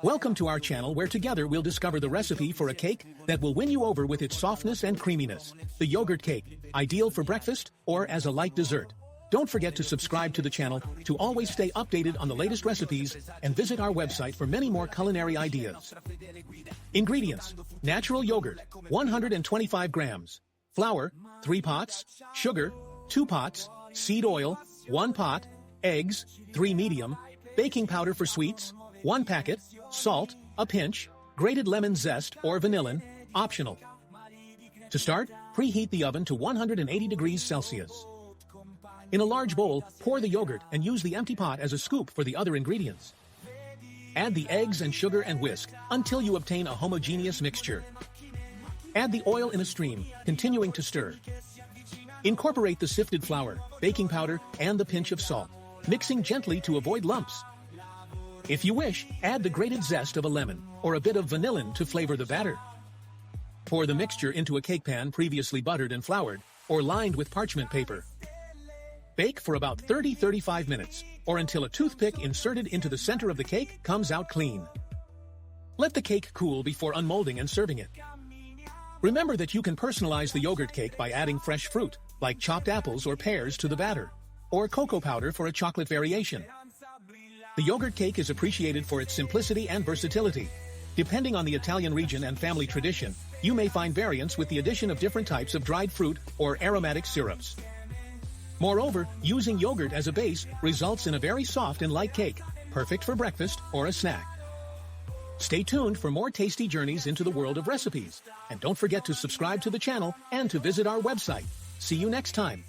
Welcome to our channel where together we'll discover the recipe for a cake that will win you over with its softness and creaminess. The yogurt cake, ideal for breakfast or as a light dessert. Don't forget to subscribe to the channel to always stay updated on the latest recipes and visit our website for many more culinary ideas. Ingredients: natural yogurt, 125 grams, flour, 3 pots, sugar, 2 pots, seed oil, 1 pot, eggs, 3 medium, baking powder for sweets, 1 packet, salt, a pinch, grated lemon zest or vanillin, optional. To start, preheat the oven to 180 degrees Celsius. In a large bowl, pour the yogurt and use the empty pot as a scoop for the other ingredients. Add the eggs and sugar and whisk until you obtain a homogeneous mixture. Add the oil in a stream, continuing to stir. Incorporate the sifted flour, baking powder, and the pinch of salt, mixing gently to avoid lumps. If you wish, add the grated zest of a lemon or a bit of vanillin to flavor the batter. Pour the mixture into a cake pan previously buttered and floured or lined with parchment paper. Bake for about 30-35 minutes, or until a toothpick inserted into the center of the cake comes out clean. Let the cake cool before unmolding and serving it. Remember that you can personalize the yogurt cake by adding fresh fruit, like chopped apples or pears to the batter, or cocoa powder for a chocolate variation. The yogurt cake is appreciated for its simplicity and versatility. Depending on the Italian region and family tradition, you may find variants with the addition of different types of dried fruit or aromatic syrups. Moreover, using yogurt as a base results in a very soft and light cake, perfect for breakfast or a snack. Stay tuned for more tasty journeys into the world of recipes. And don't forget to subscribe to the channel and to visit our website. See you next time.